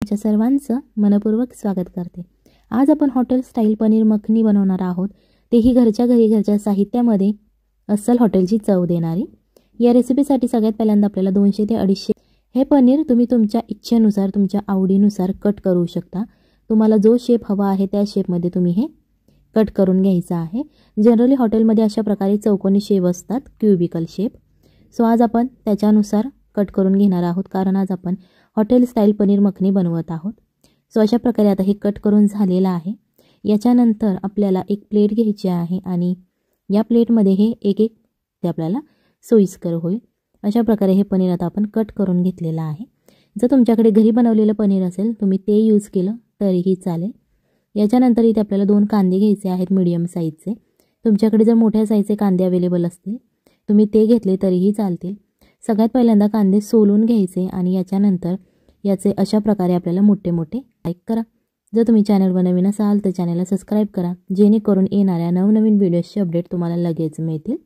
तुमच्या सर्वांचं मनपूर्वक स्वागत करते। आज आपण हॉटेल स्टाईल पनीर मखनी बनवणार आहोत, तेही घरच्या घरी घरच्या साहित्यामध्ये अस्सल हॉटेलची चव देणारी। या रेसिपीसाठी सगळ्यात पहिल्यांदा आपल्याला 200 ते 250 हे पनीर तुम्ही तुमच्या इच्छेनुसार तुमच्या आवडीनुसार कट करू शकता। तुम्हाला जो शेप हवा आहे त्या शेपमध्ये तुम्ही हे कट करून घ्यायचा आहे। जनरली हॉटेलमध्ये अशा प्रकारे चौकोनी शेप असतात, क्यूबिकल शेप। सो आज आपण त्याच्यानुसार कट करून घेणार आहोत, कारण आज आपण हॉटेल स्टाईल पनीर मखनी बनवत आहोत। सो अशा प्रकारे आता हे कट करून झालेला आहे। याच्यानंतर आपल्याला एक प्लेट घ्यायची आहे आणि या प्लेटमध्ये हे एक ते आपल्याला सोयीस्कर होईल अशा प्रकारे हे पनीर आता आपण कट करून घेतलेला आहे। जर तुमच्याकडे घरी बनवलेलं पनीर असेल तुम्ही ते यूज केलं तरीही चालेल। याच्यानंतर इथे आपल्याला 2 कांदे घ्यायचे आहेत मीडियम साईजचे। तुमच्याकडे जर मोठ्या साईजचे कांदे अवेलेबल असतील तुम्ही ते घेतले तरीही चालतील। सगळ्यात पहिल्यांदा कांदे सोलून घ्यायचे आणि याच्यानंतर याचे अशा प्रकारे आपल्याला मोठे मोठे लाईक करा। जर तुम्ही चॅनलवर नवीन असाल तर चॅनलला सबस्क्राइब करा, जेणेकरून येणाऱ्या नवनवीन व्हिडिओजचे अपडेट तुम्हाला लगेच मिळतील।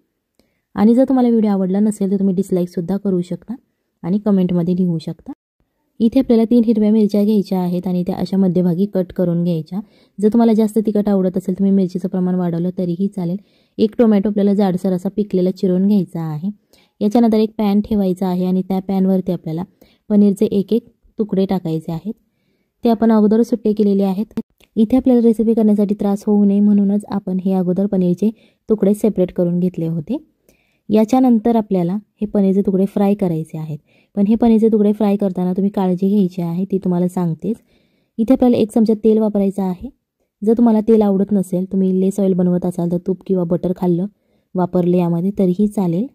आणि जर तुम्हाला व्हिडिओ आवडला नसेल तर तुम्ही डिसलाईक सुद्धा करू शकता आणि कमेंटमध्ये लिहू शकता। इथे आपल्याला 3 हिरव्या मिरच्या घ्यायच्या आहेत आणि त्या अशा मध्यभागी कट करून घ्यायच्या। जर तुम्हाला जास्त तिखट आवडत असेल तुम्ही मिरचीचं प्रमाण वाढवलं तरीही चालेल। एक टोमॅटो आपल्याला जाडसर असा पिकलेला चिरून घ्यायचा आहे। याच्यानंतर एक पॅन ठेवायचा आहे आणि त्या पॅनवरती आपल्याला पनीरचे एक तुकडे टाकायचे आहेत। ते आपण अगोदर सुट्टे केलेले आहेत। इथे आपल्याला रेसिपी करण्यासाठी त्रास होऊ नये म्हणूनच आपण हे अगोदर पनीरचे तुकडे सेपरेट करून घेतले होते। याच्यानंतर आपल्याला हे पनीरचे तुकडे फ्राय करायचे आहेत, पण हे पनीरचे तुकडे फ्राय करताना तुम्ही काळजी घ्यायची आहे, ती तुम्हाला सांगतेच। इथे आपल्याला 1 चमचा तेल वापरायचं आहे। जर तुम्हाला तेल आवडत नसेल तुम्ही लेस ऑइल बनवत असाल तर तूप किंवा बटर खाल्लं वापरले यामध्ये तरीही चालेल।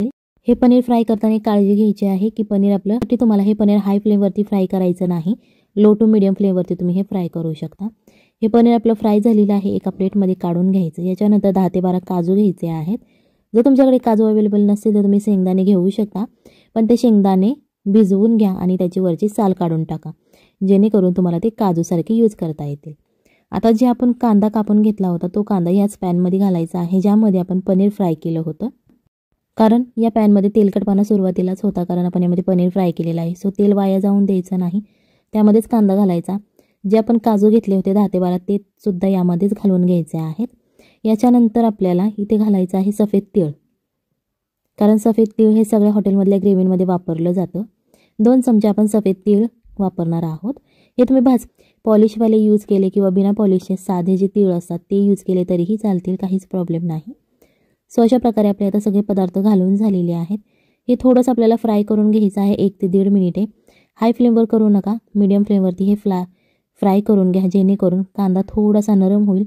हे पनीर फ्राय करताना काळजी घ्यायची आहे की पनीर आपलं तुम्हाला हे पनीर हाय फ्लेमवरती फ्राय करायचं नाही, लो टू मीडियम फ्लेमवरती तुम्ही हे फ्राय करू शकता। हे पनीर आपलं फ्राय झालेलं आहे, एका प्लेटमध्ये काढून घ्यायचं। याच्यानंतर 10 ते 12 काजू घ्यायचे आहेत। जर तुमच्याकडे काजू अवेलेबल नसेल तर तुम्ही शेंगदाणे घेऊ शकता, पण ते शेंगदाणे भिजवून घ्या आणि त्याची वरची साल काढून टाका, जेणेकरून तुम्हाला ते काजूसारखे यूज करता येतील। आता जे आपण कांदा कापून घेतला होता तो कांदा याच पॅनमध्ये घालायचा आहे ज्यामध्ये आपण पनीर फ्राय केलं होतं। कारण या पॅनमध्ये तेलकटपणा सुरुवातीलाच होता, कारण आपण यामध्ये पनीर फ्राय केलेलं आहे। सो तेल वाया जाऊन द्यायचं नाही, त्यामध्येच कांदा घालायचा। जे आपण काजू घेतले होते 10 ते 12 ते सुद्धा यामध्येच घालून घ्यायचे आहेत। याच्यानंतर आपल्याला इथे घालायचं आहे सफेद तीळ, कारण सफेद तीळ हे सगळ्या हॉटेलमधल्या ग्रेव्हीमध्ये वापरलं जातं। 2 चमचे आपण सफेद तीळ वापरणार आहोत। हे तुम्ही पॉलिशवाले यूज केले किंवा बिना पॉलिशचे साधे जे तीळ असतात ते यूज केले तरीही चालतील, काहीच प्रॉब्लेम नाही। सो अशा प्रकारे आपले आता सगळे पदार्थ घालून झालेले आहेत। हे थोडंसं आपल्याला फ्राय करून घ्यायचं आहे 1 ते 1.5 मिनिटे। हाय फ्लेमवर करू नका, मीडियम फ्लेमवरती हे फ्राय करून घ्या, जेणेकरून कांदा थोडासा नरम होईल।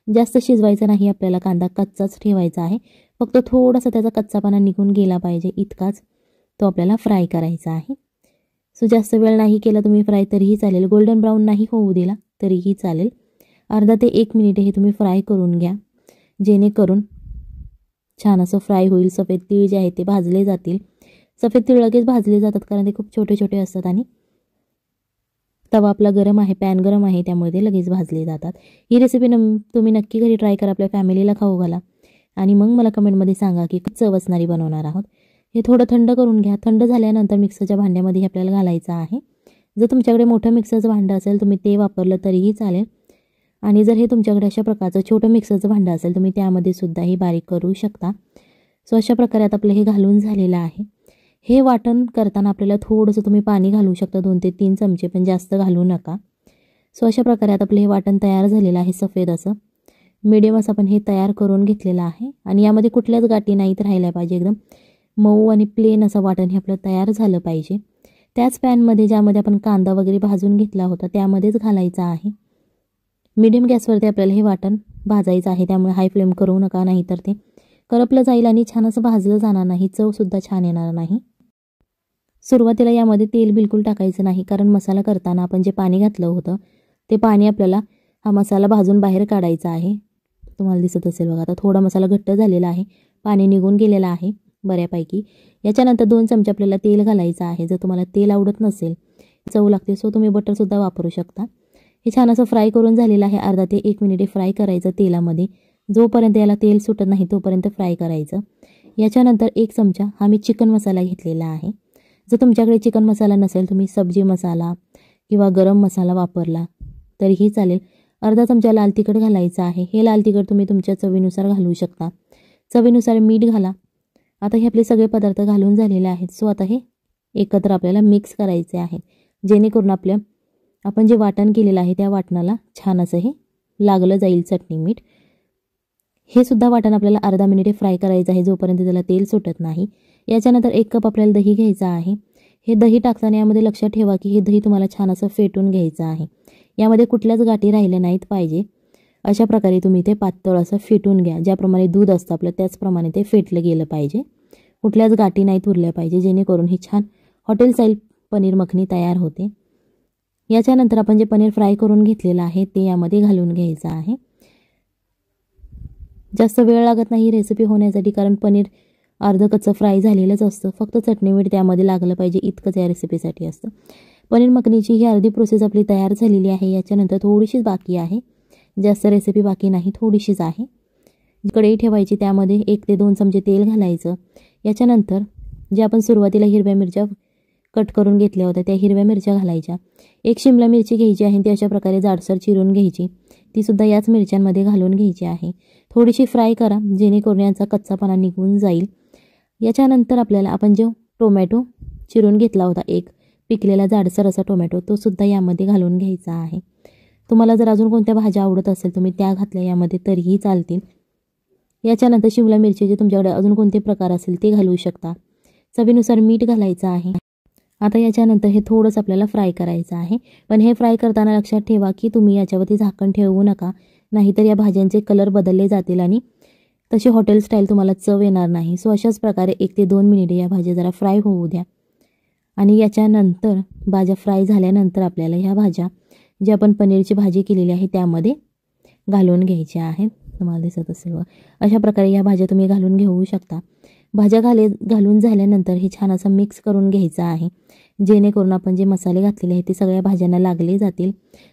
जास्त शिजवायचा नाही आपल्याला, कांदा कच्चाच ठेवायचा आहे, फक्त थोडासा त्याचा कच्चापणा निघून गेला पाहिजे इतकाच तो आपल्याला फ्राय करायचा आहे। सो जास्त वेळ नाही केला तुम्ही फ्राय तरीही चालेल, गोल्डन ब्राऊन नाही होऊ दिला तरीही चालेल। अर्धा ते 1 मिनिट हे तुम्ही फ्राय करून घ्या, जेणेकरून छान असं फ्राय होईल। सफेद तीळ जे आहे ते भाजले जातील। सफेद तीळ लगेच भाजले जातात कारण ते खूप छोटे छोटे असतात आणि तवा आपला गरम आहे, पॅन गरम आहे, त्यामुळे ते लगेच भाजले जातात। ही रेसिपी तुम्ही नक्की घरी ट्राय करा, आपल्या फॅमिलीला खाऊ घाला आणि मग मला कमेंटमध्ये सांगा की खूप चव असणारी बनवणार आहोत। हे थोडं थंड करून घ्या। थंड झाल्यानंतर मिक्सरच्या भांड्यामध्ये आपल्याला घालायचं आहे। जर तुमच्याकडे मोठं मिक्सरचं भांडं असेल तुम्ही ते वापरलं तरीही चालेल, आणि जर हे तुमच्याकडे अशा प्रकारचं छोटं मिक्सरचं भांडं असेल तुम्ही त्यामध्ये सुद्धा हे बारीक करू शकता। सो अशा प्रकारे आता आपलं हे घालून झालेलं आहे। हे वाटण करताना आपल्याला थोडंसं तुम्ही पाणी घालू शकता, 2 ते 3 चमचे, पण जास्त घालू नका। सो अशा प्रकारे आता आपलं हे वाटण तयार झालेलं आहे। सफेद असं मीडियम असं आपण हे तयार करून घेतलेलं आहे आणि यामध्ये कुठल्याच गाठी नाहीत राहिल्या पाहिजे, एकदम मऊ आणि प्लेन असं वाटण हे आपलं तयार झालं पाहिजे। त्याच पॅनमध्ये ज्यामध्ये आपण कांदा वगैरे भाजून घेतला होता त्यामध्येच घालायचा आहे। मीडियम गॅसवरती आपल्याला हे वाटण भाजायचं आहे, त्यामुळे हाय फ्लेम करू नका, नाहीतर ते करपलं जाईल आणि छान असं भाजलं जाणार नाही, चवसुद्धा छान येणार नाही। सुरुवातीला यामध्ये तेल बिलकुल टाकायचं नाही, कारण मसाला करताना आपण जे पाणी घातलं होतं ते पाणी आपल्याला हा मसाला भाजून बाहेर काढायचा आहे। तुम्हाला दिसत असेल बघा, आता थोडा मसाला घट्ट झालेला आहे, पाणी निघून गेलेलं आहे बऱ्यापैकी। याच्यानंतर 2 चमचे आपल्याला तेल घालायचं आहे। जर तुम्हाला तेल आवडत नसेल, चव लागते, सो तुम्ही बटरसुद्धा वापरू शकता। हे छान असं फ्राय करून झालेलं आहे। अर्धा ते 1 मिनिट फ्राय करायचं तेलामध्ये, जोपर्यंत याला तेल सुटत नाही तोपर्यंत फ्राय करायचं। याच्यानंतर 1 चमचा हा मी चिकन मसाला घेतलेला आहे। जर तुमच्याकडे चिकन मसाला नसेल तुम्ही सब्जी मसाला किंवा गरम मसाला वापरला तरीही चालेल. अर्धा चमचा लाल तिखट घालायचं आहे. हे लाल तिखट तुम्ही तुमच्या चवीनुसार घालू शकता. चवीनुसार मीठ घाला. आता हे आपले सगळे पदार्थ घालून झालेले आहेत. सो आता हे एकत्र आपल्याला मिक्स करायचे आहे, जेणेकरून आपण जे वाटण केलेलं आहे त्या वाटणाला छान असं हे लागलं जाईल चटणी मीठ. हे सुद्धा वाटण आपल्याला अर्धा मिनिटे फ्राय करायचं आहे, जोपर्यंत त्याला तेल सुटत नाही. याच्यानंतर 1 कप आपल्याला दही घ्यायचं आहे. हे दही टाकताना यामध्ये लक्षात ठेवा की हे दही तुम्हाला छान असं फेटून घ्यायचं आहे. यामध्ये कुठल्याच गाठी राहिल्या नाहीत पाहिजे. अशा प्रकारे तुम्ही ते पातळ असं फेटून घ्या. ज्याप्रमाणे दूध असतं आपलं त्याचप्रमाणे ते फेटलं गेलं पाहिजे. कुठल्याच गाठी नाहीत उरल्या पाहिजे, जेणेकरून ही छान हॉटेल स्टाईल पनीर मखनी तयार होते. याच्यानंतर आपण जे पनीर फ्राय करून घेतलेलं आहे ते यामध्ये घालून घ्यायचं आहे. जास्त वेळ लागत नाही रेसिपी होण्यासाठी, कारण पनीर अर्धं कच्चं फ्राय झालेलंच असतं. फक्त चटणी मीठ त्यामध्ये लागलं पाहिजे इतकंच या रेसिपीसाठी असतं. पनीर मखनीची ही अर्धी प्रोसेस आपली तयार झालेली आहे. याच्यानंतर थोडीशीच बाकी आहे. जास्त रेसिपी बाकी नाही, थोडीशीच आहे. कढई ठेवायची, त्यामध्ये 1 ते 2 चमचे तेल घालायचं. याच्यानंतर जे आपण सुरुवातीला हिरव्या मिरच्या कट करून घेतल्या होत्या त्या हिरव्या मिरच्या घालायच्या. 1 शिमला मिरची घ्यायची आहे, ती अशा प्रकारे जाडसर चिरून घ्यायची. ती सुद्धा याच मिरच्यांमध्ये घालून घ्यायची आहे. थोडीशी फ्राय करा, जेणेकरून यांचा कच्चापणा निघून जाईल. याच्यानंतर आपल्याला आपण जो टोमॅटो चिरून घेतला होता, एक पिकलेला जाडसर असा टोमॅटो, तो सुद्धा यामध्ये घालून घ्यायचा आहे. तुम्हाला जर अजून कोणत्या भाज्या आवडत असेल तुम्ही त्या घातल्या यामध्ये तरीही चालतील. याच्यानंतर शिमला मिरचीचे तुमच्याकडे अजून कोणते प्रकार असेल ते घालू शकता. चवीनुसार मीठ घालायचं आहे. आता याच्यानंतर हे थोडंसं आपल्याला फ्राय करायचं आहे. पण हे फ्राय करताना लक्षात ठेवा की तुम्ही याच्यावरती झाकण ठेवू नका, नाहीतर या भाज्यांचे कलर बदलले जातील आणि तशी हॉटेल स्टाईल तुम्हाला चव येणार नाही. सो अशाच प्रकारे 1 ते 2 मिनिटे या भाज्या जरा फ्राय होऊ द्या. आणि याच्यानंतर भाज्या फ्राय झाल्यानंतर आपल्याला ह्या भाज्या जी आपण पनीरची भाजी केलेली आहे त्यामध्ये घालून घ्यायच्या आहेत. तुम्हाला दिसत असेल अशा प्रकारे ह्या भाज्या तुम्ही घालून घेऊ शकता. भाज्या घालून झाल्यानंतर हे छान असं मिक्स करून घ्यायचं आहे, जेणेकरून आपण जे मसाले घातलेले आहेत ते सगळ्या भाज्यांना लागले जातील.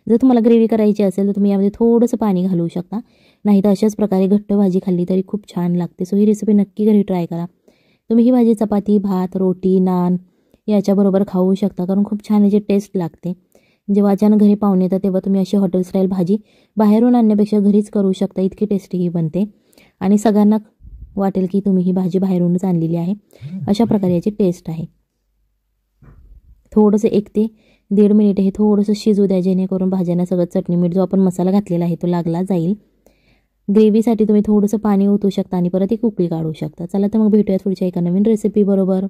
जर तुम्हाला ग्रेव्ही करायची असेल तर तुम्ही यामध्ये थोडंसं पाणी घालू शकता, नाही तर अशाच प्रकारे घट्ट भाजी खाल्ली तरी खूप छान लागते. सो ही रेसिपी नक्की घरी ट्राय करा. तुम्ही ही भाजी चपाती, भात, रोटी, नान याच्याबरोबर खाऊ शकता, कारण खूप छान याची टेस्ट लागते. जेव्हा अचानक घरी पाहुणे येतात तेव्हा तुम्ही अशी हॉटेल स्टाईल भाजी बाहेरून आणण्यापेक्षा घरीच करू शकता. इतकी टेस्टी ही बनते आणि सगळ्यांना वाटेल की तुम्ही ही भाजी बाहेरूनच आणलेली आहे. अशा प्रकारे याची टेस्ट आहे. थोडंसं 1 ते 1.5 मिनिट हे थोडंसं शिजू द्या, जेणेकरून भाज्यांना सगळं चटणी मीठ जो आपण मसाला घातलेला आहे तो लागला जाईल. ग्रेव्हीसाठी तुम्ही थोडंसं पाणी ओतू शकता आणि परत एक उकळी काढू शकता. चला तर मग भेटूयात पुढच्या एका नवीन रेसिपी बरोबर.